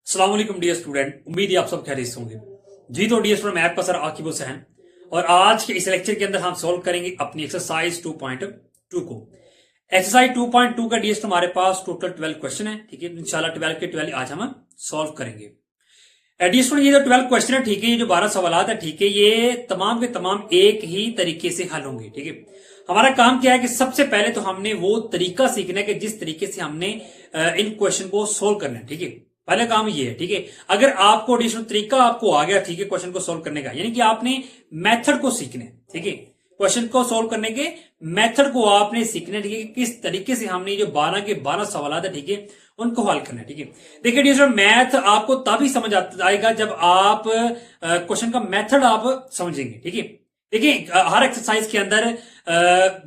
अस्सलाम वालेकुम dear student, उम्मीद है आप सब खैरियत से होंगे। जी तो डियर स्टूडेंट, मैं आपका सर आकिब हुसैन और आज के इस लेक्चर के अंदर हम सॉल्व करेंगे अपनी एक्सरसाइज 2.2 को। एक्सरसाइज 2.2 का डियर हमारे पास टोटल 12 क्वेश्चन है। ठीक है, इंशाल्लाह 12 के 12 आज हम सॉल्व करेंगे। डियर स्टूडेंट, ये जो 12 क्वेश्चन है, ठीक है, ये जो 12 सवाल है, ठीक है, ये तमाम के तमाम एक ही तरीके से हल होंगे। ठीक है, हमारा काम क्या है कि सबसे पहले तो हमने वो तरीका सीखना है कि जिस तरीके से हमने इन क्वेश्चन को सोल्व करना है। ठीक है, पहला काम ये है। ठीक है, अगर आपको एडिशनल तरीका आपको आ गया, ठीक है, क्वेश्चन को सोल्व करने का, यानी कि आपने मेथड को सीखना है। ठीक है, क्वेश्चन को सोल्व करने के मेथड को आपने सीखना है। ठीक है, किस तरीके से हमने जो 12 के 12 सवाल है, ठीक है, उनको हल करना है। ठीक है, देखिए डियर, मैथ आपको तभी समझ आएगा जब आप क्वेश्चन का मेथड आप समझेंगे। ठीक है, देखिए हर एक्सरसाइज के अंदर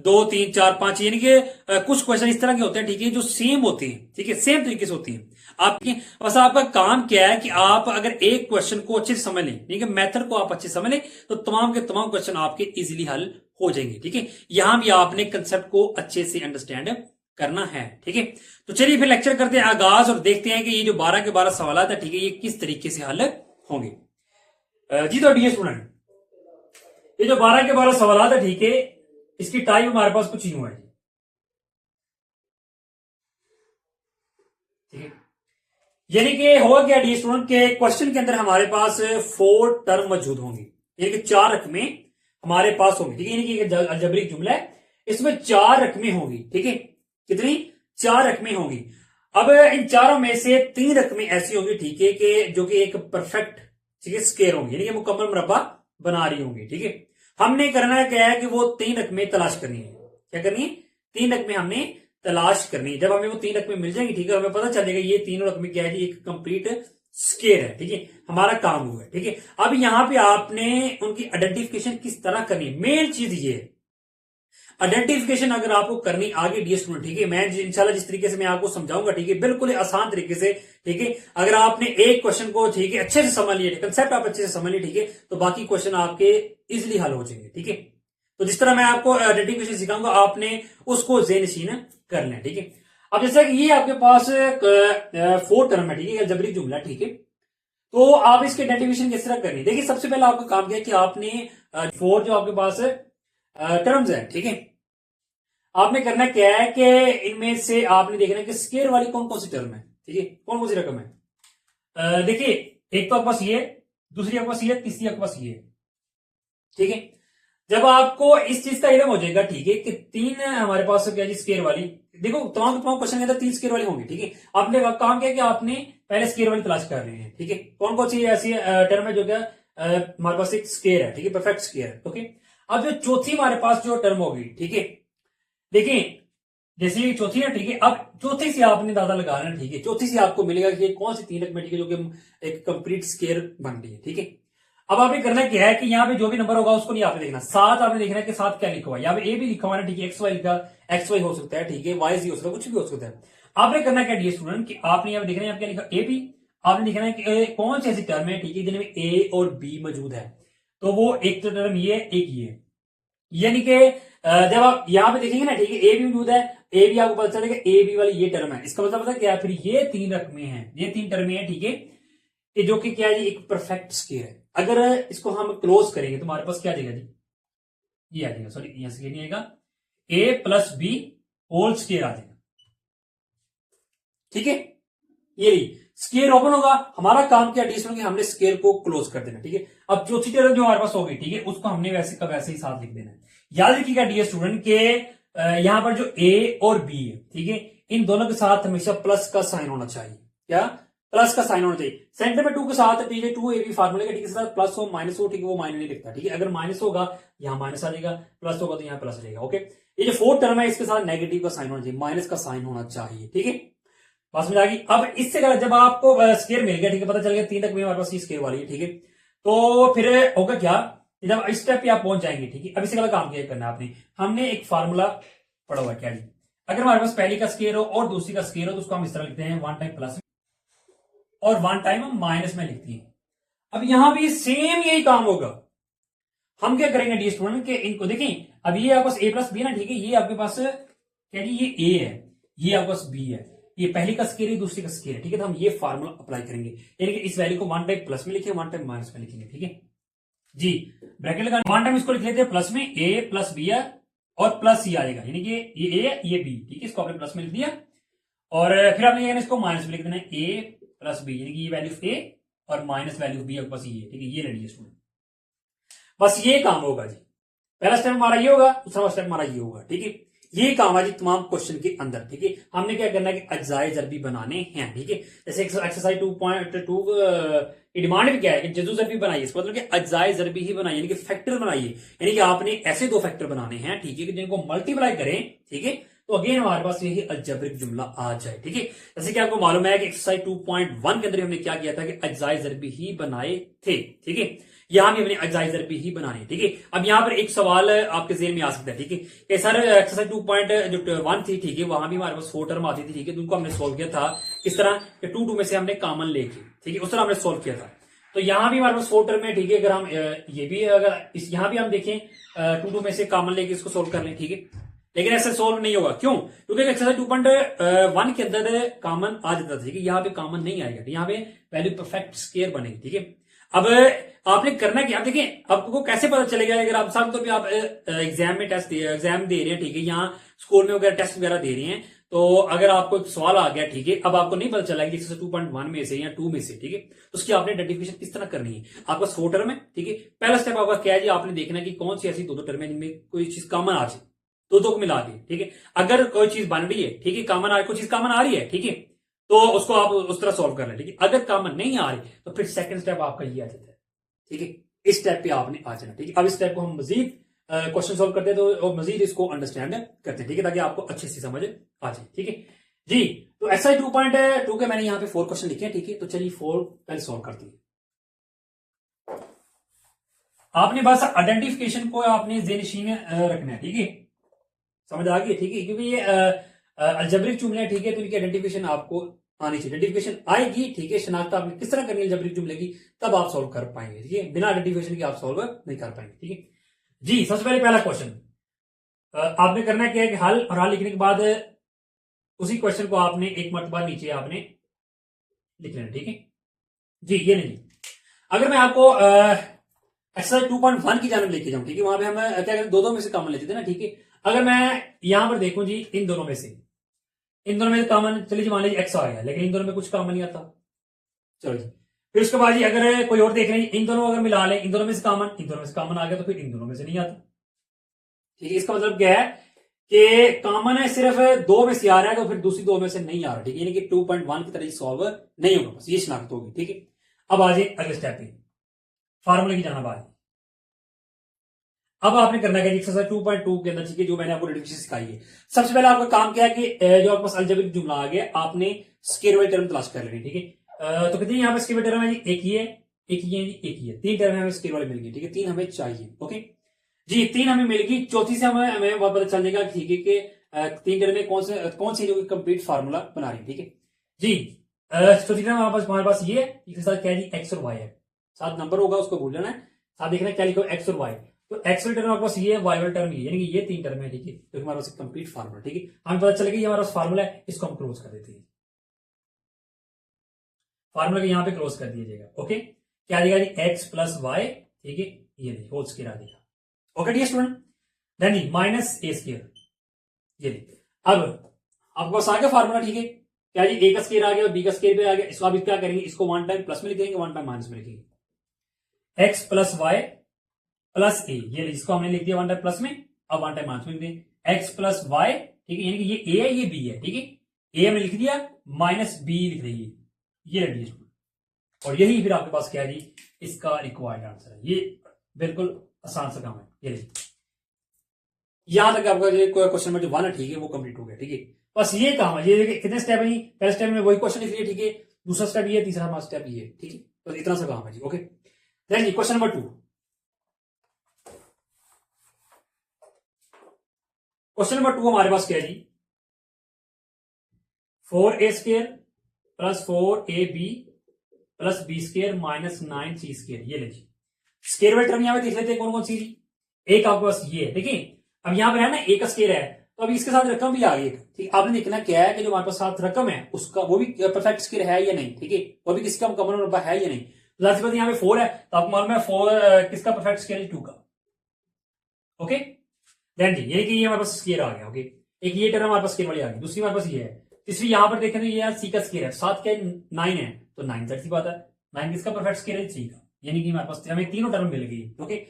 2, 3, 4, 5 यानी कि कुछ क्वेश्चन इस तरह के होते हैं, ठीक है, जो सेम होते हैं। ठीक है, सेम तरीके से होती है। आपकी बस आपका काम क्या है कि आप अगर एक क्वेश्चन को अच्छे से समझ लें, ठीक है, मेथड को आप अच्छे से समझ लें, तो तमाम के तमाम क्वेश्चन आपके इजीली हल हो जाएंगे। ठीक है, यहां भी आपने कंसेप्ट को अच्छे से अंडरस्टैंड करना है। ठीक है, तो चलिए फिर लेक्चर करते हैं आगाज और देखते हैं कि ये जो 12 के 12 सवाल है, ठीक है, ये किस तरीके से हल होंगे। जी तो डियर स्टूडेंट, ये जो 12 के 12 सवाल है, ठीक है, इसकी टाइप हमारे पास कुछ यूं है। ठीक है, यानी कि होगा क्या डियर स्टूडेंट के क्वेश्चन के अंदर हमारे पास 4 टर्म मौजूद होंगी, यानी कि 4 रकमें हमारे पास होंगी। ठीक है, यानी कि अलजेब्रिक जुमला है, इसमें 4 रकमें होंगी। ठीक है, कितनी? 4 रकमें होंगी। अब इन चारों में से 3 रकमें ऐसी होंगी, ठीक है, कि जो कि एक परफेक्ट, ठीक है, स्क्वायर होंगी, यानी कि मुकम्मल मुरब्बा बना रही होंगी। ठीक है, हमने करना क्या है कि वो 3 रकमें तलाश करनी है। क्या करनी है? 3 रकमें हमने तलाश करनी है। जब हमें वो 3 रकमें मिल जाएंगी, ठीक है, हमें पता चलेगा ये तीनों रकमें क्या है जी, एक कंप्लीट स्क्वायर है। ठीक है, हमारा काम हुआ है। ठीक है, अब यहां पे आपने उनकी आइडेंटिफिकेशन किस तरह करनी है, मेन चीज ये है। आइडेंटिफिकेशन अगर आपको करनी आगे डियर स्टूडेंट, ठीक है, मैं इंशाल्लाह जिस तरीके से मैं आपको समझाऊंगा, ठीक है, बिल्कुल ही आसान तरीके से। ठीक है, अगर आपने एक क्वेश्चन को, ठीक है, अच्छे से समझ लिया, कंसेप्ट आप अच्छे से समझ लिए, ठीक है, तो बाकी क्वेश्चन आपके इजिली हल हो जाएंगे। ठीक है, तो जिस तरह मैं आपको आइडेंटिफिकेशन सिखाऊंगा, आपने उसको ज़हन-नशीन कर लें। ठीक है, अब जैसे कि ये आपके पास 4 टर्म है, ठीक है, अलजेब्रिक जुमला। ठीक है, तो आप इसके आइडेंटिफिकेशन किस तरह करनी है? देखिए सबसे पहले आपका काम क्या है कि आपने 4 जो आपके पास टर्म्स है, ठीक है, आपने करना क्या है कि इनमें से आपने देखना है कि स्क्वायर वाली कौन कौन सी टर्म है। ठीक है, कौन कौन सी रकम है। देखिए एक तो आपके पास ये, दूसरी आपके पास ये, तीसरी आपके पास ये। ठीक है, जब आपको इस चीज का इल्म हो जाएगा, ठीक है, कि 3 हमारे पास क्या जी स्क्वायर वाली, देखो तमाम क्वेश्चन के अंदर 3 स्क्वायर वाली होंगी। ठीक है, आपने काम किया कि आपने पहले स्क्वायर वाली तलाश कर रहे हैं। ठीक है, कौन कौन सी ऐसी टर्म है जो क्या हमारे पास एक स्क्वायर है, ठीक है, परफेक्ट स्क्वायर है। ओके, अब जो चौथी हमारे पास जो टर्म होगी, ठीक है, देखिए जैसे ये चौथी है, ठीक है, अब चौथी से आपने अंदाजा लगाना है। ठीक है, चौथी से आपको मिलेगा कि कौन सी 3 रकमें, ठीक है, जो कि एक कंप्लीट स्क्वायर बन रही है। ठीक है, अब आपने करना क्या है कि यहाँ पे जो भी नंबर होगा उसको नहीं आपने देखना, 7 आपने देखना है कि 7 क्या लिखा हुआ है। यहाँ पे ए भी लिखा हुआ है, ठीक है, एक्स वाई लिखा, एक्स वाई हो सकता है, ठीक है, वाई जी हो सकता है, कुछ भी हो सकता है। आपने करना क्या डियर स्टूडेंट कि आपने यहाँ पे देखना है क्या लिखा, ए बी। आपने देखना है कि कौन सी ऐसी टर्म है, ठीक है, जिनमें ए और बी मौजूद है। तो वो एक तो टर्म ये, एक ये, यानी कि जब आप यहां पे देखेंगे ना, ठीक है, ए भी मौजूद है, ए भी आपको पता चलेगा, ए बी वाली ये टर्म है, इसका मतलब पता क्या है, फिर ये 3 रकमें हैं, ये 3 टर्में हैं। ठीक है, ये जो कि क्या है जी, एक परफेक्ट स्क्वायर है। अगर इसको हम क्लोज करेंगे तो हमारे पास क्या आ जाएगा जी, ये आ जाएगा, सॉरी यहां से नहीं आएगा, ए प्लस बी होल स्क्वायर आ जाएगा। ठीक है, ये स्क्वायर ओपन होगा, हमारा काम क्या डिस्टेंस कि हमने स्क्वायर को क्लोज कर देना। ठीक है, अब चौथी टर्म जो हमारे पास होगी, ठीक है, उसको हमने वैसे का वैसे ही साथ लिख देना है। याद रखिएगा डियर स्टूडेंट के यहां पर जो ए और बी है, ठीक है, इन दोनों के साथ हमेशा प्लस का साइन होना चाहिए। क्या? प्लस का साइन होना चाहिए। सेंटर में 2 के साथ, ठीक है, 2 ए बी फार्मूले का, ठीक है, प्लस हो माइनस हो, ठीक है, वो माइनस नहीं लिखता। ठीक है, अगर माइनस होगा यहां माइनस आ जाएगा, प्लस होगा तो यहां प्लस आ जाएगा। ओके, ये जो 4 टर्म है इसके साथ नेगेटिव का साइन होना चाहिए, माइनस का साइन होना चाहिए। ठीक है, बात समझ आ गई। अब इससे जब आपको स्क्वायर मिल गया, ठीक है, पता चल गया 3 रकमें हमारे पास स्क्वायर वाली है। ठीक है, तो फिर होगा क्या, जब इस स्टेप पे आप पहुंच जाएंगे, ठीक है, अब इससे काम क्या करना है आपने, हमने एक फार्मूला पढ़ा हुआ क्या जी, अगर हमारे पास पहली का स्क्वायर हो और दूसरी का स्क्वायर हो तो उसको हम इस तरह लिखते हैं, 1 टाइम प्लस और 1 टाइम हम माइनस में लिखते हैं। अब यहां भी सेम यही काम होगा। हम क्या करेंगे डी स्टूडेंट के इनको देखें, अब ये आपके पास ए प्लस बी ना, ठीक है, ये आपके पास क्या जी, ये ए है, ये आपके पास बी है, ये पहली का स्केयर है, दूसरी का स्केयर है, ठीक है। तो हम ये फार्मूला अप्लाई करेंगे, यानी कि इस वैल्यू को वन टाइम प्लस में लिखेंगे, वन टाइम माइनस में लिखेंगे, ठीक है जी। ब्रैकेट लगा, वन टाइम इसको लिख लेते हैं प्लस में, ए प्लस बी है और प्लस सी आएगा, यानी कि ये ए ये बी, ठीक है। इसको आपने प्लस में लिख दिया और फिर आपने इसको माइनस में लिख देना, ए प्लस बी, यानी कि ये वैल्यू ए और माइनस वैल्यू बी बस ये, ठीक है। ये ले लीजिए स्टूडेंट, बस ये काम होगा जी। पहला स्टेप हमारा ये होगा, दूसरा स्टेप हमारा ये होगा, ठीक है। ये काम है जी तमाम क्वेश्चन के अंदर, ठीक है। हमने क्या करना है कि अज्जाए जरबी बनाने हैं, ठीक है। जैसे एक्सरसाइज 2.2 डिमांड भी क्या है कि जजू जरबी बनाइए, इसका मतलब कि अज्जाए जरबी ही बनाइए, यानी कि फैक्टर बनाइए, यानी कि आपने ऐसे दो फैक्टर बनाने हैं, ठीक है, कि जिनको मल्टीप्लाई करें, ठीक है, तो अगेन हमारे पास यही अलजेब्रिक जुमला आ जाए, ठीक है। जैसे कि आपको मालूम है कि एक्सरसाइज 2.1 के अंदर हमने क्या किया था कि अज्जाए जरबी ही बनाए थे, ठीक है। यहां भी हमने अज्जाए जरबी ही बनानी, ठीक है। अब यहां पर एक सवाल आपके जेहन में आ सकता है, ठीक है, कि सर एक्सरसाइज 2.1 थी, ठीक है, वहां भी हमारे पास 4 टर्म आती थी, ठीक है, तो उनको हमने सोल्व किया था किस तरह कि 2 में से हमने कॉमन लेके, ठीक है, उस तरह हमने सोल्व किया था। तो यहां भी हमारे पास 4 टर्म है, ठीक है। अगर हम ये भी अगर इस यहां भी हम देखें 2 में से कॉमन लेके इसको सोल्व कर लें, ठीक है, लेकिन ऐसे सोल्व नहीं होगा, क्यों? क्योंकि एक्सरसाइज 2.1 के अंदर कॉमन आ जाता था, ठीक है, यहाँ पे कॉमन नहीं आएगा, यहाँ पे वैल्यू परफेक्ट स्केयर बनेगी, ठीक है। अब आपने करना क्या, देखिए आपको कैसे पता चलेगा अगर आप साथ तो भी आप एग्जाम में एग्जाम दे रहे हैं, ठीक है, यहाँ स्कूल में वगैरह टेस्ट वगैरह दे रहे हैं, तो अगर आपको एक सवाल आ गया, ठीक है, अब आपको नहीं पता चला कि 2.1 में से या 2 में से, ठीक है, तो उसकी आपने आइडेंटिफिकेशन किस तरह करनी है। आपका 4 टर्म है, ठीक है, पहला स्टेप आपका क्या है जी, आपने देखना कि कौन सी ऐसी दो टर्म है जिनमें कोई चीज कॉमन आ जाए, दो को मिला के, ठीक है। अगर कोई चीज बन रही है, ठीक है, कॉमन आ रही, कोई चीज कॉमन आ रही है, ठीक है, तो उसको आप उस तरह सॉल्व कर लें, ठीक है। अगर कॉमन नहीं आ रही तो फिर सेकंड स्टेप आपका ये आ जाता है, ठीक है, इस स्टेप पे आपने आ जाना, ठीक है। अब इस स्टेप को हम मजीद क्वेश्चन सॉल्व करते हैं तो मजीद इसको अंडरस्टैंड करते हैं, ठीक है, ताकि आपको अच्छे से समझ आ जाए, ठीक है जी। तो एक्सरसाइज 2.2 के मैंने यहाँ पे 4 क्वेश्चन लिखे हैं, ठीक है, तो चलिए 4 पहले सॉल्व करते हैं। आपने बस आइडेंटिफिकेशन को आपने ज़ेहन रखना है, ठीक है, समझ आ गई, ठीक है, क्योंकि ये अलजेब्रिक जुमले हैं, ठीक है, तो इनकी आइडेंटिफिकेशन आपको आनी चाहिए। आइडेंटिफिकेशन आएगी, ठीक है, शनाख्त आपने किस तरह करनी है अलजेब्रिक जुमले की, तब आप सॉल्व कर पाएंगे, ठीक है, बिना आइडेंटिफिकेशन के आप सॉल्व नहीं कर पाएंगे, ठीक है जी। सबसे पहले पहला क्वेश्चन आपने करना क्या है कि हल, और हल लिखने के बाद उसी क्वेश्चन को आपने एक मरतबा नीचे आपने लिख लेना, ठीक है जी। ये नहीं, अगर मैं आपको एक्सरसाइज 2.1 की जानब लेके जाऊं, ठीक है, वहां पे हम क्या कहते दो में से कॉमन लेते थे ना, ठीक है। अगर मैं यहां पर देखूं जी, इन दोनों में से कॉमन, चलिए मान लीजिए एक्स आ गया, लेकिन इन दोनों में कुछ कॉमन नहीं आता, चलो जी। फिर उसके बाद जी अगर कोई और देख रहे हैं, इन दोनों अगर मिला लें, इन दोनों में से कॉमन, आ गया, तो फिर इन दोनों में से नहीं आता, ठीक है। इसका मतलब क्या है कि कॉमन है सिर्फ 2 में से आ रहा है, तो फिर दूसरी 2 में से नहीं आ रहा, ठीक है, यानी कि 2.1 की तरह सॉल्व नहीं होगा, बस ये शनाख्त होगी, ठीक है। अब आ जाए अगले स्टेप पे, फार्मूले की जाना बात। अब आपने करना क्या, एक्सरसाइज 2.2 के अंदर, ठीक है, जो मैंने आपको आइडेंटिफिकेशन सिखाई है, सबसे पहले आपका काम क्या है कि जो आपके पास अलजेब्रिक जुमला आ गया, आपने स्केयर वाली टर्म तलाश कर लेनी, ठीक है। तो कितनी यहाँ पे स्केयर वाली टर्म है जी, एक ही है, एक ही है, एक ही है, 3 टर्म हमें स्केयर वाली मिल गई, ठीक है, 3 हमें चाहिए, ओके जी, 3 हमें मिल गई, चौथी से हमें पता चल जाएगा, ठीक है, कि 3 टर्म में कौन सी जो कंप्लीट फार्मूला बना रही है, ठीक है जी। चौथी टर्म हमारे पास ये है, क्या है जी, एक्स और वाई है, साथ नंबर होगा उसको भूल जाना है, साथ देखना क्या लिखो, एक्स और वाई, तो एक्स वाली टर्म हमारे पास ये है, वाई वाली टर्म ये, यानी कि ये 3 टर्म है, ठीक है, तो हमारे पास कंप्लीट फार्मूला, ठीक है, हमें पता चलेगा ये हमारा फार्मूला है, इसको हम क्लोज कर देते हैं, फार्मूला को यहां पे क्लोज कर दिया जाएगा, ओके। क्या आ जाएगा जी, एक्स प्लस वाई, ठीक है, ये नहीं होल स्केयर आ जाएगा, ओके डियर स्टूडेंट, देन जी माइनस ए स्केयर, ये अब आपको पास आ गया फार्मूला, ठीक है, क्या जी, ए का स्केयर आ गया और बी का स्केयर भी आ गया, इसको आप क्या करेंगे, इसको 1 टाइम प्लस में लिख देंगे, 1 टाइम माइनस में लिखेंगे, एक्स प्लस वाई प्लस ए, ये इसको हमने लिख दिया 1 टाइम प्लस में, अब 1 टाइम माइनस में लिख दें, एक्स प्लस वाई, ठीक है, यानी कि ये ए है ये बी है, ठीक है, ए हमने लिख दिया, माइनस बी लिख देंगे, ये रख दीजिए, और यही फिर आपके पास क्या है जी, इसका रिक्वायर्ड आंसर है, ये बिल्कुल आसान सा काम है, ये यहां तक आपका क्वेश्चन नंबर जो 1 है, ठीक है, वो कंप्लीट हो गया, ठीक है, बस ये काम है। ये कितने स्टेप है जी, पहले स्टेप में वही क्वेश्चन लिख लिया, ठीक है, दूसरा स्टेप ये, तीसरा हमारा स्टेप ये, ठीक है, तो इतना सा काम है जी, ओके। देन जी क्वेश्चन नंबर 2, क्वेश्चन नंबर 2 हमारे पास क्या है जी, 4a square plus 4ab plus B square minus 9c square, ये लीजिए स्केयर वाली टर्म यहां पे देख लेते हैं कौन कौन सी जी, एक आपके पास ये है, देखिए अब यहां पर है ना, ए का स्केयर है, तो अभी इसके साथ रकम भी आ गई, ठीक। आपने देखना क्या है कि जो हमारे पास साथ रकम है उसका वो भी परफेक्ट स्क्वायर है या नहीं, ठीक है, वो भी किसका कॉमन नंबर है या नहीं। तो जाहिर सी बात यहाँ पे 4 है, तो आपको मालूम है 4 किसका परफेक्ट स्क्वायर है, 2 का। ओके देन जी, ये कि ये हमारे पास स्क्वायर आ गया। ओके, एक ये टर्म हमारे पास स्क्वायर वाली आ गई, दूसरी हमारे पास ये है, तीसरी यहां पर देखें तो ये यार सी का स्क्वायर है, 7 क्या 9 है, तो 9 जाहिर सी बात है 9 किसका परफेक्ट स्क्वायर है, 3 का। यानी कि हमारे पास हमें तीनों टर्म मिल गई। ओके,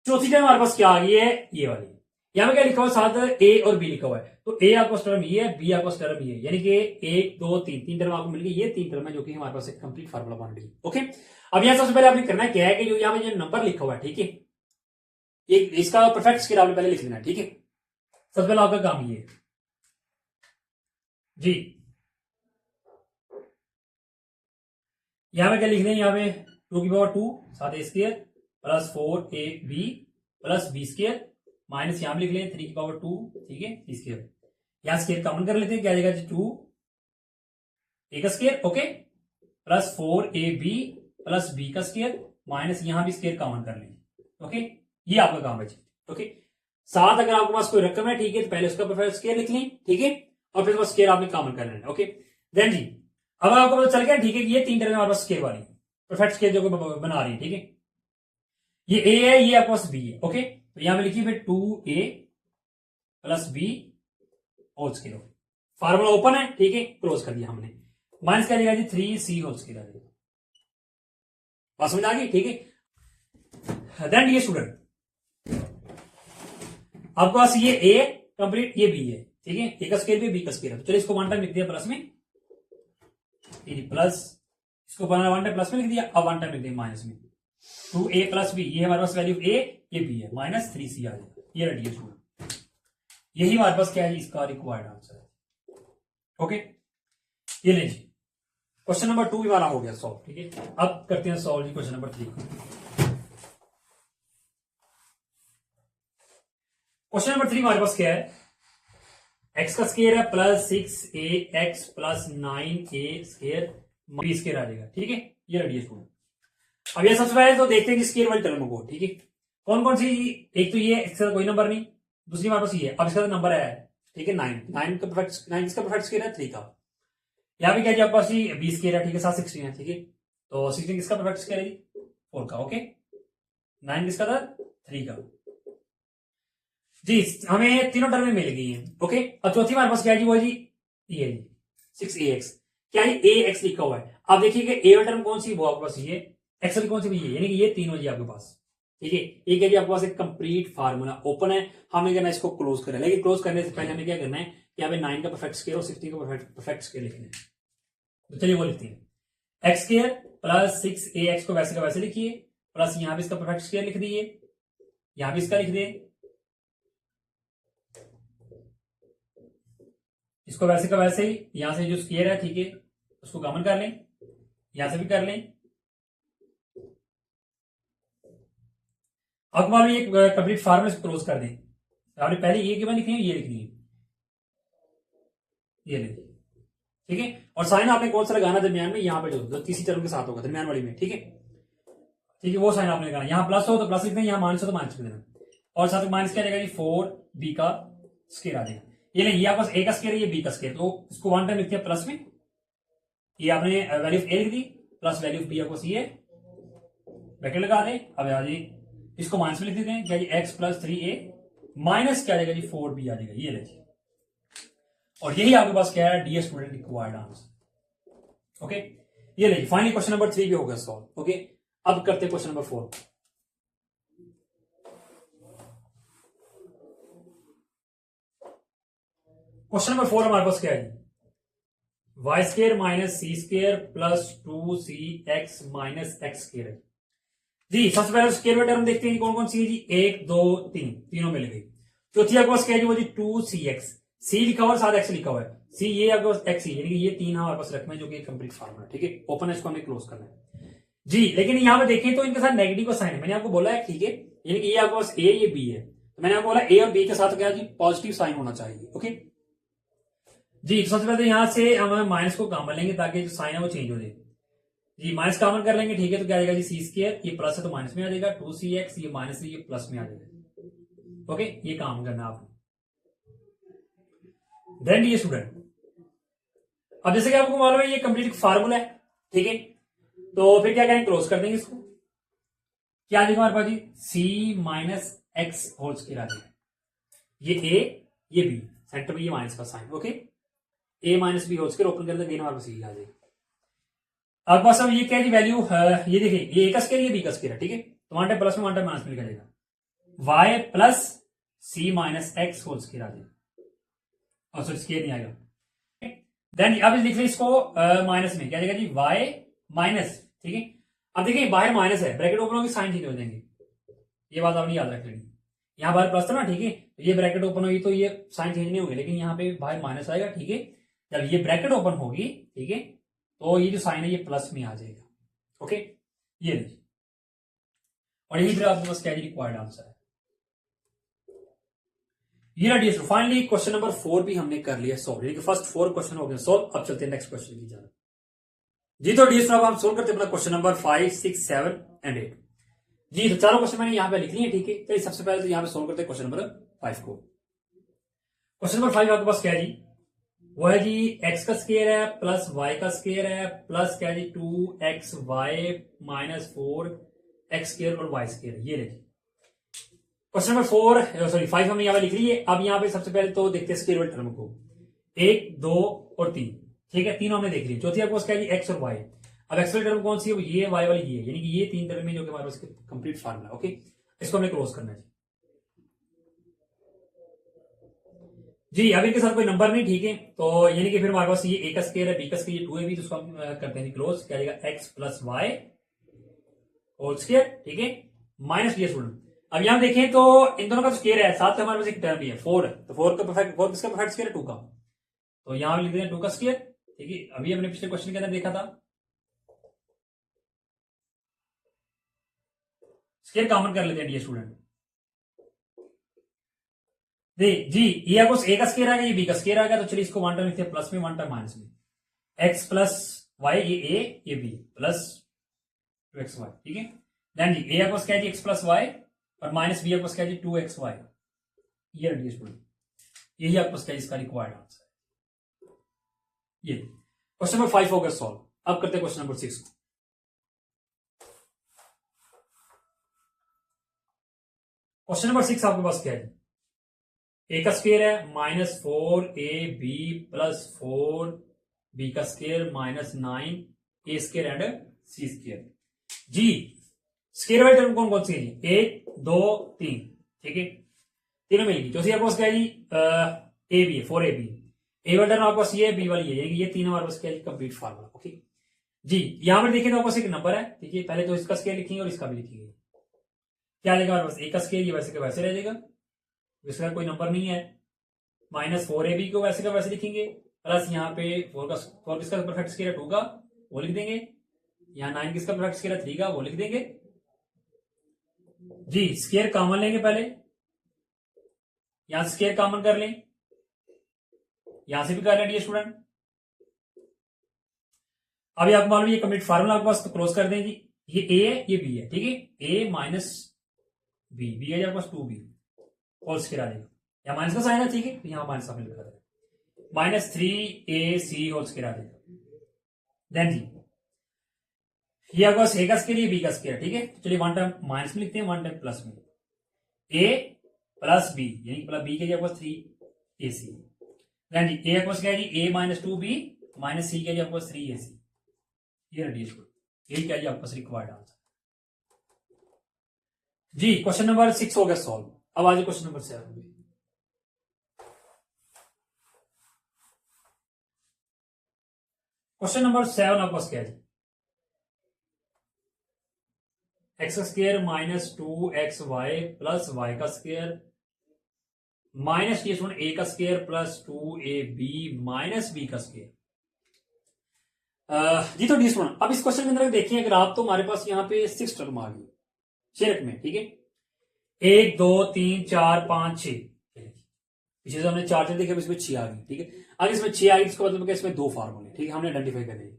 चौथी टर्म हमारे पास क्या आ गई है, ये वाली। यहां में क्या लिखा हुआ साथ ए और बी लिखा हुआ है, तो ए आपको टर्म ये है, बी आपको टर्म ये है, यानी कि 1 2 3 तीन टर्म आपको मिल गई, ये 3 टर्म है जो कि हमारे पास एक कंप्लीट फार्मूला बन रही है। ओके, अब यहां सबसे पहले आपने करना क्या है कि जो यहाँ पे जो नंबर लिखा हुआ है, ठीक है, एक इसका परफेक्ट स्क्वायर आपने पहले लिख देना है, ठीक है। सबसे पहले आपका काम ये जी, यहां पे क्या लिख दें, यहाँ पे 2 की पावर 2 साथ a square plus 4ab plus b square minus यहां भी लिख लें 3 की पावर 2, ठीक है, सी स्क्वायर। यहां स्क्वायर कॉमन कर लेते हैं, क्या आ जाएगा 2 ए का square, okay, plus 4ab plus B का स्क्वायर माइनस यहां भी स्क्वायर कॉमन कर लेंगे। ओके, ये आपका काम है जी। ओके, साथ अगर आपके पास कोई रकम है, ठीक है, तो पहले उसका परफेक्ट स्क्वायर लिख लें, ठीक है, और फिर स्क्वायर आपने कॉमन कर लेना। ओके देन जी, अब आपको पता चल गया, ठीक है, ये 3 टर्म हमारे पास स्क्वायर वाली परफेक्ट स्क्वायर जो बना रही है, ठीक है, ये ए है, ये आपके पास बी है। ओके, तो यहां पे लिखिए फिर 2a plus B whole square, formula open है, ठीक है, क्लोज कर दिया हमने, माइनस क्या जाएगा जी 3c होल स्क्वायर आ जाएगा। बात समझ आ गई, ठीक है। देन ये स्टूडेंट आपके पास ये ए कंप्लीट, ये बी है, ठीक है, ए का स्क्वायर भी बी का स्क्वायर है, तो चलिए इसको 1 टाइम लिख दिया प्लस में, प्लस इसको 1 टाइम प्लस में लिख दिया, अब 1 टाइम लिख दिया माइनस में 2a प्लस बी, ये हमारे पास वैल्यू ए, ये बी है, माइनस 3c आ जाएगा, ये रेडी है स्टूडेंट, यही हमारे पास क्या है, इसका रिक्वायर्ड आंसर है। ओके, ये ले जी, क्वेश्चन नंबर 2 भी हमारा हो गया सॉल्व, ठीक है। अब करते हैं सॉल्व जी क्वेश्चन नंबर 3 को। क्वेश्चन नंबर 3 हमारे पास क्या है, एक्स का स्क्वायर है plus 6ax plus 9a square b square आ जाएगा, ठीक है, ये रेडी है स्टूडेंट। अब ये सबसे पहले तो देखते हैं कि स्क्वायर वाली टर्म को, ठीक है, कौन कौन सी, एक तो ये इसका कोई नंबर नहीं, दूसरी हमारे पास ये है, अब इसका नंबर है, ठीक है, 9 का परफेक्ट, 9 इसका परफेक्ट स्क्वायर है 3 का। यहां पे क्या जी आपके पास बी स्क्वायर है, ठीक है, साथ 16 है, ठीक है, तो 16 किसका परफेक्ट स्क्वायर है जी 4 का। ओके, 9 किसका था 3 का जी, हमें तीनों टर्में मिल गई हैं। ओके, अब चौथी हमारे पास क्या है जी, वो है जी ये है जी 6ax, क्या है ax लिखा हुआ है, अब देखिए कि a टर्म कौन सी, वो आपके पास ये एक्स वाली कौन सी भी है, यानी कि ये तीनों जी आपके पास, ठीक है, एक है जी आपके पास एक कंप्लीट फार्मूला ओपन है, हमें करना है इसको क्लोज करें, लेकिन क्लोज करने से पहले हमें क्या करना है कि यहाँ पे 9 का परफेक्ट स्क्वायर और 16 का परफेक्ट स्क्वायर लिखना है, तो चलिए वो लिखते हैं, एक्स स्क्वायर प्लस 6ax को वैसे का वैसे लिखिए, प्लस यहां भी इसका परफेक्ट स्क्वायर लिख दिए, यहां भी इसका लिख दिए, इसको वैसे का वैसे ही, यहां से जो स्क्वायर है, ठीक है, उसको कॉमन कर लें, यहां से भी कर लें। अब मान लो ये कंप्लीट फार्मूला क्लोज कर दें, आपने पहले ये के बाद लिखनी है, ये लिखनी है, ये लिखिए, ठीक है, और साइन आपने कौन सा लगाना दरमियान में, यहां पे जो तीसरी टर्म के साथ होगा दरमियान वाली में, ठीक है, ठीक है, वो साइन आपने लगाना, यहां प्लस हो तो प्लस लिख देना, यहां माइनस हो तो माइनस लिख देना, और साथ में माइनस क्या जाएगा जी 4b का स्क्वायर आ जाएगा, ये नहीं, ये आपके पास a का स्क्वायर है, ये b का स्क्वायर, तो इसको 1 टाइम लिखते हैं प्लस में, ये आपने वैल्यू a लिख दी प्लस वैल्यू b आपको सी है, ब्रैकेट लगा दें, अब आ जाए इसको माइनस में लिख देते हैं, क्या जी x प्लस 3a माइनस क्या आ जाएगा जी 4b आ जाएगा, ये लीजिए, और यही आपके पास क्या है, dear student required answer. Okay, ये लीजिए, फाइनली क्वेश्चन नंबर 3 भी हो गया सॉल्व। ओके, अब करते हैं क्वेश्चन नंबर 4। क्वेश्चन नंबर 4 हमारे पास क्या है, y square minus c square plus 2cx minus x square जी। सबसे पहले स्क्वायर टर्म देखते हैं कौन कौन सी है जी, 1 2 3 तीनों मिल गई। चौथी आपके पास क्या है जी, वो जी 2cx, सी लिखा हुआ है साथ एक्स लिखा हुआ है, सी ये आपके पास एक्स ही, यानी कि ये तीन हमारे पास रकम है जो कि कंप्लीट फार्मूला, ठीक है, ओपन है, इसको हमें क्लोज करना है जी। लेकिन यहां पे देखें तो इनके साथ नेगेटिव का साइन है, मैंने आपको बोला है, ठीक है, यानी कि ये आपके पास ए, ये बी है, तो मैंने आपको बोला ए और बी के साथ क्या जी पॉजिटिव साइन होना चाहिए। ओके जी, तो सबसे पहले यहां से हम माइनस को कॉमन लेंगे ताकि जो साइन है वो चेंज हो जाए जी, माइनस कॉमन कर लेंगे, ठीक है, तो क्या आएगा जी सी स्क्वायर, ये प्लस है तो माइनस में आ जाएगा, 2cx, ये माइनस है ये प्लस में आ जाएगा। ओके, ये काम करना आपने, देन ये स्टूडेंट, अब जैसे कि आपको मालूम है ये कंप्लीट फार्मूला है, ठीक है, तो फिर क्या करेंगे, क्लोज कर देंगे इसको। क्या आ जाएगा हमारे पास जी, सी माइनस एक्स होल स्क्वायर आ जाएगा। ये ए ये बी, सेंटर में ये माइनस का sign, okay, a minus b whole square open कर देंगे, हमारे पास ये आ जाएगी। आपके पास अब ये क्या है वैल्यू, ये देखिए ये ए का स्क्वायर ये बी का स्क्वायर है, ठीक है, तो वन टाइम प्लस में वन टाइम माइनस में लिखा जाएगा, वाई प्लस सी माइनस एक्स होल स्क्वायर आ जाएगा, और सॉरी स्क्वायर नहीं आएगा। देन अब लिख लें इसको माइनस में, क्या जाएगा जी, वाई माइनस, ठीक है। अब देखिए बाहर माइनस है, ब्रैकेट ओपन होगी साइन चेंज हो जाएंगे, ये बात आपने याद रख लेनी। यहाँ बाहर प्लस था ना, ठीक है, तो ये ब्रैकेट ओपन होगी तो ये साइन चेंज नहीं होगी, लेकिन यहाँ पे बाहर माइनस आएगा, ठीक है। जब ये ब्रैकेट ओपन होगी, ठीक है, तो ये जो साइन है ये प्लस में आ जाएगा, ओके, ये नहीं, और यही फिर आपके पास क्या रिक्वायर्ड आंसर है। ये रेडी है। फाइनली क्वेश्चन नंबर 4 भी हमने कर लिया सॉल्व, यानी कि फर्स्ट 4 क्वेश्चन हो गए सॉल्व। अब चलते हैं नेक्स्ट क्वेश्चन की जाना जी। तो डी अब हम सोल्व करते हैं अपना क्वेश्चन नंबर 5, 6, 7 एंड 8 जी। तो चारों क्वेश्चन मैंने यहाँ पे लिख लिए, ठीक है। चलिए सबसे पहले तो यहाँ पे सोल्व करते हैं क्वेश्चन नंबर 5 को। क्वेश्चन नंबर 5 आपके पास क्या है जी, वो है जी एक्स का स्क्वायर है प्लस वाई का स्क्वायर है प्लस क्या है जी 2x y minus 4x square और वाई स्क्वायर, ये रही क्वेश्चन नंबर 5 हमने यहाँ पे लिख ली है। अब यहाँ पे सबसे पहले तो देखते हैं स्क्वायर वाले टर्म को, 1, 2 और 3, ठीक है, तीनों हमने देख ली। चौथी आपको क्या है जी एक्स और वाई। अब एक्स वाली टर्म कौन सी है, ये वाई वाली ये, यानी कि ये 3 टर्म में जो कि हमारे पास कंप्लीट फार्मूला, ओके, इसको हमने क्लोज करना है जी। अब इनके साथ कोई नंबर नहीं, ठीक है, तो यानी कि फिर हमारे पास ये ए का स्क्वायर है, बी का स्क्वायर, 2ab, तो उसको हम करते हैं क्लोज, क्या जाएगा X plus Y whole square, ठीक है, माइनस ये स्टूडेंट। अब यहां देखें तो इन दोनों का स्क्वायर है, साथ में हमारे पास एक टर्म भी है 4 है, तो 4 का परफेक्ट, 4 किसका परफेक्ट स्क्वायर है, 2 का, तो यहां लिख देते हैं 2 का स्क्वायर, ठीक है। अभी हमने पिछले क्वेश्चन के अंदर देखा था स्क्वायर कॉमन कर लेते हैं ये स्टूडेंट जी। ये आपको ए का स्क्वायर आ गया, ये बी का स्क्वायर आ गया, तो चलिए इसको वन टाइम लिखते हैं प्लस में, वन टाइम माइनस में, एक्स प्लस वाई, ये ए ये बी प्लस 2x वाई, ठीक है। देन जी ए आपको क्या है जी एक्स प्लस वाई और माइनस बी आपको क्या है जी 2x वाई, ये रखिए स्टूडेंट, यही आपको क्या है इसका रिक्वायर्ड आंसर है। ये क्वेश्चन नंबर 5 हो गया सॉल्व। अब करते हैं क्वेश्चन नंबर 6 को। क्वेश्चन नंबर 6 आपके पास क्या है, ए का स्क्वायर है माइनस 4ab प्लस 4b का square minus 9a square and c square जी। स्क्वायर वाली टर्म कौन कौन सी है जी, 1, 2, 3, ठीक है, तीनों मिलेगी। चौथी आपके पास क्या है जी ए बी है, 4ab, ए वाला टर्म आपके पास ये बी वाली है, ये तीन हमारे पास क्या है कंप्लीट फार्मूला, ओके जी। यहां पर देखिए तो आपके पास एक नंबर है, ठीक है, पहले तो इसका स्क्वायर लिखेंगे और इसका भी लिखेंगे, क्या लिखा हमारे पास ए का स्क्वायर, ये वैसे का वैसे रह जाएगा, इसका कोई नंबर नहीं है, माइनस 4ab को वैसे का वैसे लिखेंगे, प्लस यहाँ पे 4 किसका परफेक्ट स्क्वायर है 2 का, वो लिख देंगे, यहाँ 9 किसका परफेक्ट स्क्वायर है 3 का, वो लिख देंगे जी। स्क्वायर कॉमन लेंगे पहले, यहां से स्क्वायर कॉमन कर लें, यहां से भी कर लेंगे स्टूडेंट। अभी आपको मालूम ये कंप्लीट फार्मूला आपके पास, तो क्लोज कर दें जी। ये ए है ये बी है, ठीक है, ए माइनस बी, बी है आपके पास 2b होल स्क्वायर आ जाएगा, यहाँ माइनस का साइन है, ठीक है, तो यहाँ माइनस आपने लिखा था, माइनस 3ac होल स्क्वायर आ जाएगा। देन जी ये आपके पास ए का स्क्वायर, ये बी का स्क्वायर, ठीक है, चलिए वन टाइम माइनस में लिखते हैं, वन टाइम प्लस में, ए प्लस बी, यानी प्लस बी के लिए आपके पास 3ac, देन जी ए आपके पास क्या है जी a माइनस 2b माइनस सी के लिए आपके पास 3ac, ये रेडियस को, यही क्या जी आपके पास रिक्वायर्ड आंसर जी। क्वेश्चन नंबर 6 हो गया सॉल्व। अब आ जाए क्वेश्चन नंबर 7 में। क्वेश्चन नंबर 7 आपके पास क्या है, एक्स का square minus 2xy plus Y का स्क्वायर माइनस ये सुन ए का square plus 2ab minus B का स्क्वायर जी। तो डी स्टूडेंट अब इस क्वेश्चन के अंदर देखिए, अगर आप तो हमारे पास यहाँ पे 6 टर्म आ गई 6 रकम में, ठीक है, 1, 2, 3, 4, 5, 6, पीछे से हमने 4 चल देखे, इसमें 6 आ गई, ठीक है, आगे इसमें 6 आ गई, इसका मतलब इसमें 2 फार्मूले, ठीक है, हमने आइडेंटिफाई कर लिए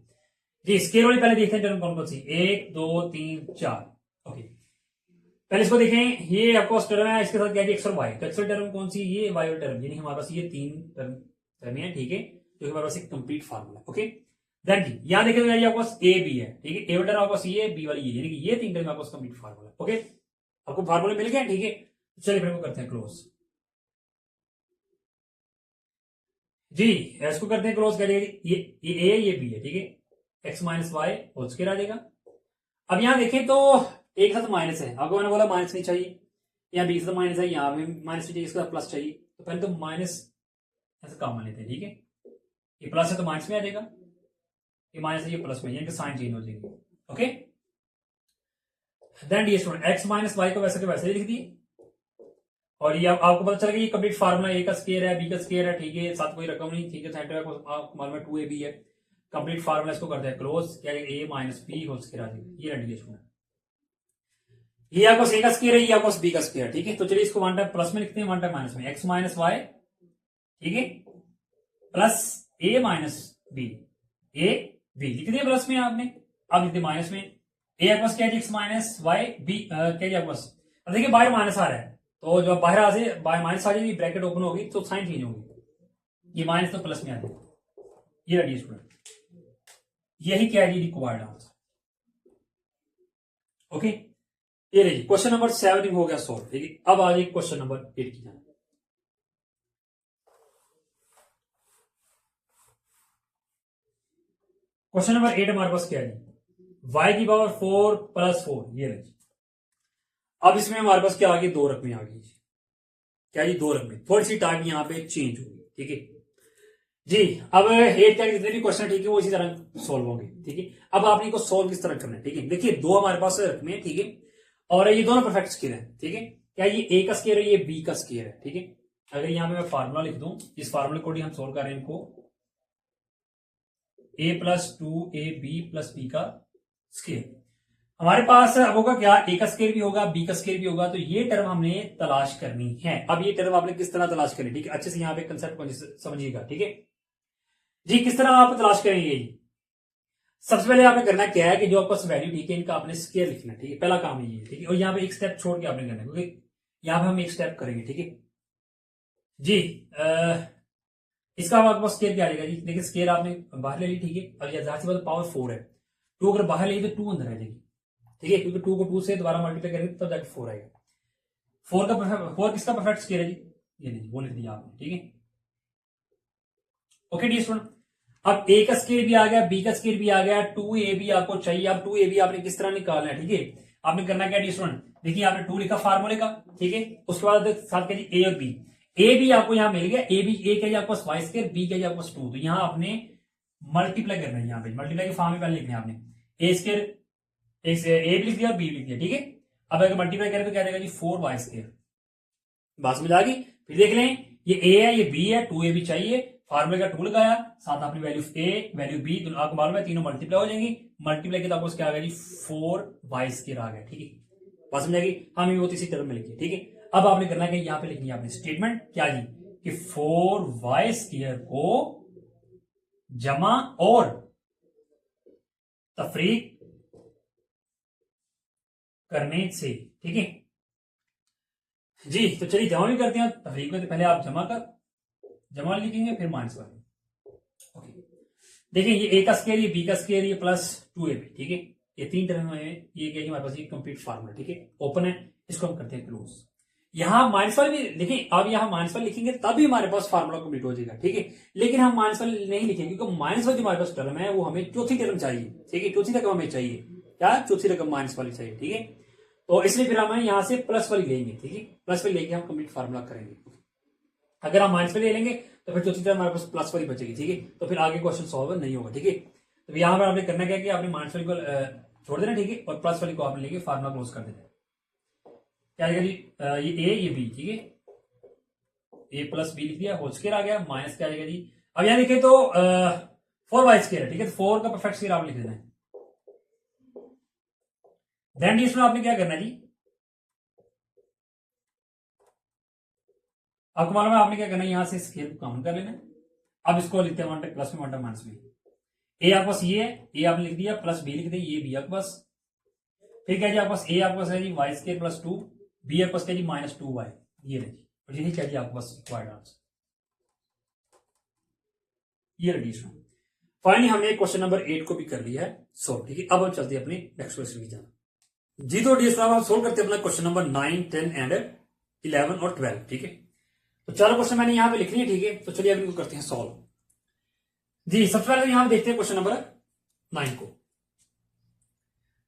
जी। स्क्वायर वाली पहले देखते हैं टर्म कौन कौन सी, 1, 2, 3, 4, ओके, पहले इसको देखें, ये आपको टर्म है, इसके साथ क्या है एक्स और वाई, तो एक्स टर्म कौन सी, ये वाई टर्म, यानी हमारे पास ये 3 टर्म करनी है, ठीक है, जो हमारे पास एक कंप्लीट फार्मूला। ओके, देन जी यहाँ देखें तो आपके पास ए बी है, ठीक है, ए वाला आपके पास ये, बी वाली ये, यानी कि ये 3 टर्म आपके पास कंप्लीट फार्मूला। ओके, आपको फार्मूले मिल गए, ठीक है, चलिए फिर करते हैं क्लोज जी। इसको करते हैं क्लोज, कर ये ए ये बी है, ठीक है, x minus y whole square आ जाएगा। अब यहां देखें तो एक साथ माइनस है, आपको मैंने बोला माइनस नहीं चाहिए, यहाँ बी से माइनस है, यहाँ भी माइनस नहीं चाहिए, इसका प्लस चाहिए, तो पहले तो माइनस ऐसे काम मान लेते हैं, ठीक है, ये प्लस है तो माइनस में आ जाएगा, ये माइनस है ये प्लस में, यानी साइन चेंज हो जाएगी। Okay, then dear student X minus Y को वैसे के वैसे ही लिख दिए, और ये आपको पता चलेगा ये कंप्लीट फार्मूला, ए का स्क्वायर है, बी का स्क्वायर है, ठीक है, साथ कोई रकम नहीं, ठीक है, सेंटर आपको मालूम है 2ab है, कंप्लीट फार्मूला इसको करते हैं क्लोज, क्या ए माइनस बी होल स्क्वायर आ जाएगा, ये डी स्टूडेंट, ये आपको ए का स्क्वायर है, ये आपको बी का स्क्वायर, ठीक है, तो चलिए इसको वन टाइम प्लस में लिखते हैं, वन टाइम माइनस में, एक्स माइनस वाई, ठीक है, plus A minus B, A B लिख दिया प्लस में आपने, अब लिख दिया माइनस में, ए आपके पास क्या है एक्स माइनस वाई बी, क्या है आपके पास, अब देखिए बाहर माइनस आ रहा है, तो जब बाहर आ जाए माइनस आ जाएगी, ब्रैकेट ओपन होगी तो साइन चेंज होगी, ये माइनस तो प्लस में आ जाएगा, ये रेडी स्टूडेंट, यही क्या है रिक्वायर्ड आंसर। ओके, ये रही क्वेश्चन नंबर 7 हो गया सॉल्व, ठीक है, अब आ जाए क्वेश्चन नंबर 8 की जाना। क्वेश्चन नंबर 8 हमारे पास क्या है, y की पावर 4 प्लस 4, ये रही। अब इसमें हमारे पास क्या आ गई, दो रकमें आ गई, क्या जी, दो रकमें, थोड़ी सी टाइप यहां पे चेंज होगी, ठीक है जी। अब 8 का जितने भी क्वेश्चन, ठीक है, वो इसी तरह सोल्व होंगे, ठीक है। अब आपने इनको सोल्व किस तरह करना है, ठीक है, देखिए दो हमारे पास रकमें, ठीक है, और ये दोनों परफेक्ट स्क्वायर है, ठीक है, क्या ये ए का स्क्वायर है, ये बी का स्क्वायर है, ठीक है। अगर यहां पे मैं फार्मूला लिख दूं, इस फार्मूले को हम सोल्व कर रहे हैं, इनको a plus 2ab plus B का स्क्वायर, हमारे पास अब होगा क्या, ए का स्क्वायर भी होगा, बी का स्क्वायर भी होगा, तो ये टर्म हमने तलाश करनी है। अब ये टर्म आपने किस तरह तलाश करनी, ठीक है, अच्छे से यहाँ पे कंसेप्ट को समझिएगा, ठीक है जी। किस तरह आप तलाश करेंगे, सबसे पहले आपने करना क्या है कि जो आपका वैल्यू, ठीक है, इनका आपने स्क्वायर लिखना, ठीक है, पहला काम ये है, ठीक है, और यहाँ पे एक स्टेप छोड़ के आपने करना है, क्योंकि यहाँ पे हम एक स्टेप करेंगे, ठीक है जी। इसका आपके पास स्क्वायर क्या आएगा जी, देखिए स्क्वायर आपने बाहर ले ली, ठीक है, अब यह जाहिर सी बात पावर 4 है, 2 अगर बाहर ले तो 2 अंदर आ जाएगी, ठीक है, क्योंकि 2 को 2 से दोबारा मल्टीप्लाई करेंगे तब जाके 4 आएगा। 4 किसका परफेक्ट स्क्वायर है जी, ये नहीं, वो लिख दिया आपने, ठीक है। ओके डी स्टूडेंट, अब ए का स्क्वायर भी आ गया, बी का स्क्वायर भी आ गया, 2ab आपको चाहिए। अब 2ab आपने किस तरह निकालना है, ठीक है, आपने करना क्या डी स्टूडेंट, देखिए आपने 2 लिखा फार्मूले का, ठीक है, उसके बाद साथ करिए ए और बी, ए भी आपको यहां मिल गया, ए बी, ए क्या आपको वाई स्क्वायर, बी क्या आपको 2, तो यहां आपने मल्टीप्लाई करना है, यहाँ पे मल्टीप्लाई के फॉर्म में पहले लिखना है आपने, ए स्क्वायर ए भी लिख दिया, बी लिख दिया, ठीक है। अब अगर मल्टीप्लाई करें तो क्या रहेगा जी, 4y स्क्वायर, बात समझ आ गई। फिर देख लें, ये ए है, ये बी है, 2ab चाहिए, फार्मूले का 2 लगाया, साथ आपने वैल्यू ए वैल्यू बी, आपको मालूम है तीनों मल्टीप्लाई हो जाएंगी, मल्टीप्लाई किया आपको क्या आ गया जी, 4y स्क्वायर आ गया, ठीक है, बात समझ आएगी, हम वो इसी टर्म में लिखिए, ठीक है। अब आपने करना है कि यहां पे लिखनी है आपने स्टेटमेंट, क्या जी, कि 4y स्क्वायर को जमा और तफरीक करने से, ठीक है जी। तो चलिए जमा भी करते हैं, तफरीक में तो पहले आप जमा लिखेंगे, फिर माइनस करेंगे। ओके, देखिए ये ए का स्क्वायर, ये बी का स्क्वायर, ये प्लस 2ab, ठीक है, ये 3 टर्म में ये क्या हमारे पास ये कंप्लीट फार्मूला, ठीक है, ओपन है, इसको हम करते हैं क्लोज। यहां माइनस वाले भी लिखें, अब यहां माइनस वाले लिखेंगे तभी हमारे पास फार्मूला कंप्लीट हो जाएगा, ठीक है, लेकिन हम माइनस वाले नहीं लिखेंगे, क्योंकि माइनस वाली जो हमारे पास टर्म है वो हमें चौथी टर्म चाहिए, ठीक है, चौथी रकम हमें चाहिए, क्या चौथी रकम माइनस वाली चाहिए, ठीक है, तो इसलिए फिर हम यहां से प्लस वाली लेंगे, ठीक है, प्लस वाली लेके हम कंप्लीट फार्मूला करेंगे। अगर हम माइनस वाली ले लेंगे तो फिर चौथी टर्म हमारे पास प्लस वाली बचेगी, ठीक है, तो फिर आगे क्वेश्चन सॉल्व नहीं होगा, ठीक है। तो यहां पर आपने करना क्या कि आपने माइनस वाली को छोड़ देना, ठीक है, और प्लस वाली को आपने लेके फार्मूला क्लोज कर देना, क्या आएगा जी, ये ए ये बी, ठीक है, ए प्लस बी लिख दिया, होल स्क्वायर आ गया, माइनस क्या आएगा जी, अब यहां देखें तो 4y स्क्वायर है, ठीक है, तो 4 का परफेक्ट स्क्वायर आप लिख देना है। देन इसमें आपने क्या करना है जी, आपको मालूम है आपने क्या करना है, यहां से स्केल को कॉमन कर लेना है। अब इसको लिखते हैं 1 प्लस में 1 माइनस बी, ए आपके पास ये है, ए आपने लिख दिया, प्लस बी लिख दिया, ये बी आपके पास, फिर क्या जी आपके पास ए आपके पास है जी वाई स्क्वायर प्लस 2, बी आपके पास क्या जी माइनस 2y, ये रही, और यही क्या जी आपके पास रिक्वायर्ड आंसर। ये रही स्टूडेंट। फाइनली हमने क्वेश्चन नंबर 8 को भी कर लिया है सॉल्व, ठीक है। अब हम चलते हैं अपने नेक्स्ट क्वेश्चन की जाना। जी तो डियर स्टूडेंट, हम सोल्व करते हैं अपना क्वेश्चन नंबर 9, 10 एंड 11 और 12, ठीक है। तो चारों क्वेश्चन मैंने यहां पे लिख लिए, ठीक है। तो चलिए अब इनको करते हैं सॉल्व। जी सबसे पहले यहां पे देखते हैं क्वेश्चन नंबर 9 को।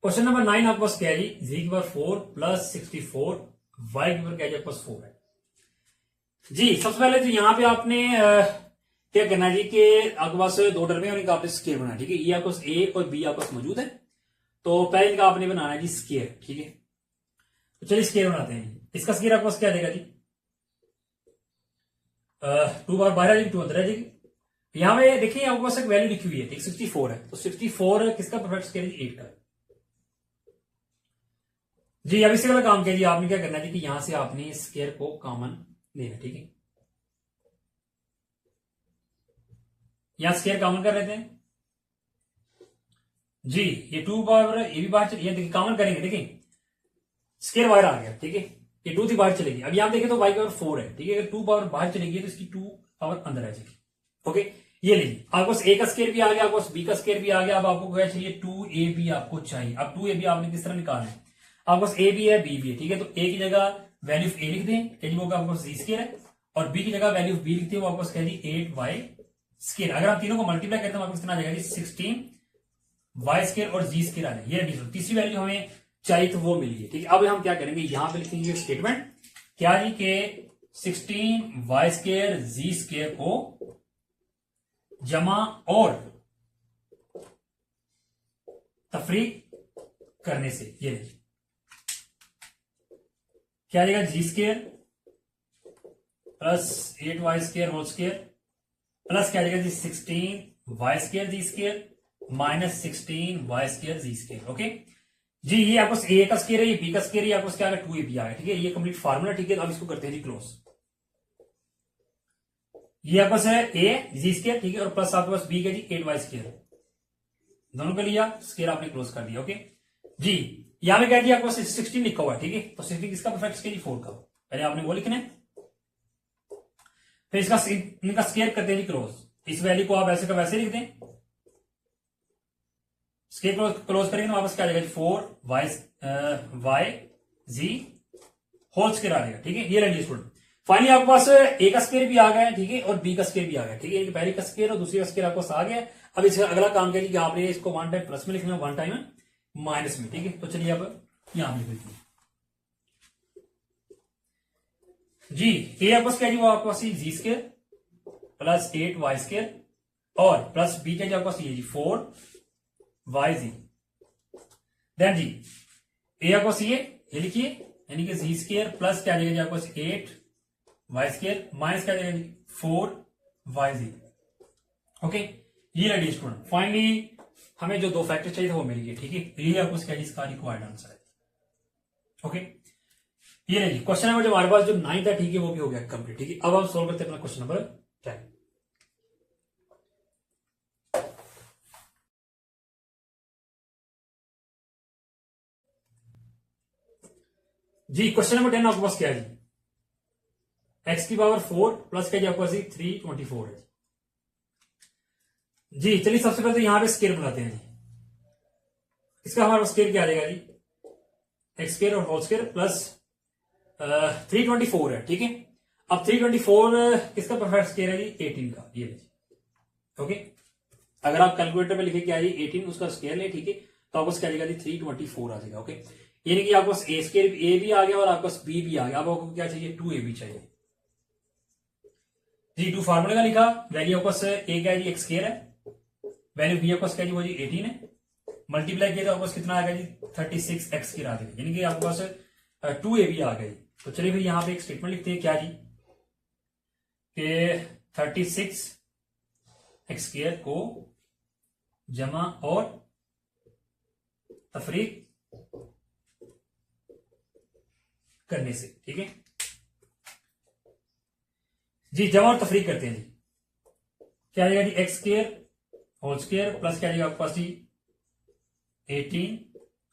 क्वेश्चन नंबर 9 आपके पास क्या है जी, z की पावर 4 प्लस 64 y की पावर क्या है आपके पास 4 है। जी सबसे पहले तो यहां पे आपने क्या करना है जी कि आपके पास दो टर्म है और इनका आपने स्केयर बनाना है, ठीक है। ये आपके पास a और b आपके पास मौजूद है, तो पहले इनका आपने बनाना है जी स्केयर, ठीक है। तो चलिए स्केयर बनाते हैं। इसका स्केयर आपके पास क्या देगा जी, 2 बार बाहर आ जाएगी, 2 अंदर आ जाएगी। यहां पे देखिए आपके पास एक वैल्यू लिखी हुई है, ठीक 64 है, तो 64 किसका परफेक्ट स्केयर है, 8 का। जी अब इसी वाला काम किया जी, आपने क्या करना है जी कि यहां से आपने स्केयर को कॉमन लेना, ठीक है। यहां स्केयर कॉमन कर लेते हैं जी। ये 2 पावर ये भी बाहर चलिए, देखिए कॉमन करेंगे, देखिए स्केयर बाहर आ गया, ठीक है। ये 2 थी बाहर चलेगी। अब यहां देखें तो y की पावर 4 है, ठीक है। अगर 2 पावर बाहर चलेगी तो इसकी 2 पावर अंदर आ जाएगी, ओके। ये लीजिए आपके पास a का स्केयर भी आ गया, आपके पास b का स्केयर भी आ गया। अब आपको क्या चाहिए, 2ab आपको चाहिए। अब 2ab आपने किस तरह निकालना है, आपके पास a भी है b भी है, ठीक है। तो a की जगह वैल्यू ऑफ a लिख दें, एज होगा आपके पास z स्केयर है, और b की जगह वैल्यू ऑफ b लिखते हैं, वो आपके पास कह दी 8y स्केयर। अगर आप तीनों को मल्टीप्लाई करते हैं आपको कितना आ जाएगा जी, 16y स्केयर और z स्केयर आ जाएगा। ये तीसरी वैल्यू हमें चाहिए तो वो मिली है, ठीक है। अब हम क्या करेंगे, यहां पे लिखेंगे स्टेटमेंट क्या जी के 16y स्केयर z स्केयर को जमा और तफरीक करने से ये देखिए क्या आ जाएगा, g square plus 8y square whole square plus क्या आ जाएगा जी 16y square g square minus 16y square g square, okay जी। ये आपको a का स्केयर है, ये b का स्केयर है, आपको क्या आ गया 2ab आ गया, ठीक है। ये कंप्लीट फार्मूला, ठीक है। अब इसको करते हैं जी क्लोज। ये आपके पास है a जी स्केयर, ठीक है, और प्लस आपके पास b का जी 8y स्केयर, दोनों का लिया स्केयर आपने क्लोज कर दिया, ओके जी। यहां पे क्या दिया आपको 16 लिखा हुआ है, ठीक है। तो 16 किसका परफेक्ट स्केयर, 4 का। पहले आपने वो लिखना है, फिर इसका इनका स्केयर करते हैं जी क्लोज। इस वैल्यू को आप ऐसे का वैसे लिख दें, स्केयर क्लोज करेंगे तो वापस क्या आ जाएगा, 4y z होल स्केयर आ जाएगा, ठीक है। ये रही स्टूडेंट। फाइनली आपके पास a का स्केयर भी आ गया है, ठीक है, और b का स्केयर भी आ गया, ठीक है। पहले का स्केयर और दूसरे का स्केयर आपको आ गया। अब इसका अगला काम क्या कि आपने इसको 1 टाइम प्लस में लिखना है, 1 टाइम माइनस में, ठीक है। तो चलिए अब यहां लिख देते हैं जी। a आपके पास क्या जी, वो आपके पास जी स्केयर प्लस 8y स्केयर और प्लस b क्या जी आपके पास ये जी 4yz। देन जी a आपके पास ये लिखिए, यानी कि जी स्केयर प्लस क्या जाएगा जी आपके पास 8y स्केयर माइनस क्या जाएगा जी 4yz, ओके। ये रही स्टूडेंट। फाइनली हमें जो 2 फैक्टर चाहिए था वो मिल गए, ठीक है। ये आपको क्या जी इसका रिक्वायर्ड आंसर है, ओके। ये रही क्वेश्चन नंबर जो हमारे पास जो 9 था, ठीक है, वो भी हो गया कंप्लीट, ठीक है। अब हम सोल्व करते हैं अपना क्वेश्चन नंबर 10। जी क्वेश्चन नंबर 10 आपके पास क्या है जी, x की पावर 4 प्लस क्या जी आपके पास 324 है जी। चलिए सबसे पहले तो यहां पे स्केयर बनाते हैं जी। इसका हमारा स्केयर क्या आ जाएगा जी, एक्स स्केयर और होल स्केयर प्लस 324 है, ठीक है। अब 324 किसका परफेक्ट स्केयर है जी, 18 का, ये लीजिए, ओके। अगर आप कैलकुलेटर में लिखे क्या है 18 उसका स्केयर है, ठीक है, तो आपको क्या आएगा जी 324 आ जाएगा, ओके। यानी कि आपको ए स्केयर ए भी आ गया और आपको बी भी आ गया। अब आपको क्या चाहिए, 2ab चाहिए जी। 2 फार्मूले का लिखा, वैल्यू आपको ए क्या है जी, एक्स स्केयर है, वैल्यू बी आपको क्या जी वो जी 18 है, मल्टीप्लाई किया तो आपको कितना आ गया जी 36 एक्स स्केयर आ जाएगा, यानी कि आपके पास 2ab आ गया जी। तो चलिए फिर यहां पे एक स्टेटमेंट लिखते हैं क्या जी कि 36 एक्स स्केयर को जमा और तफरीक करने से, ठीक है जी। जमा और तफरीक करते हैं जी, क्या आ जाएगा जी x square whole square plus क्या आ जाएगा आपके पास जी 18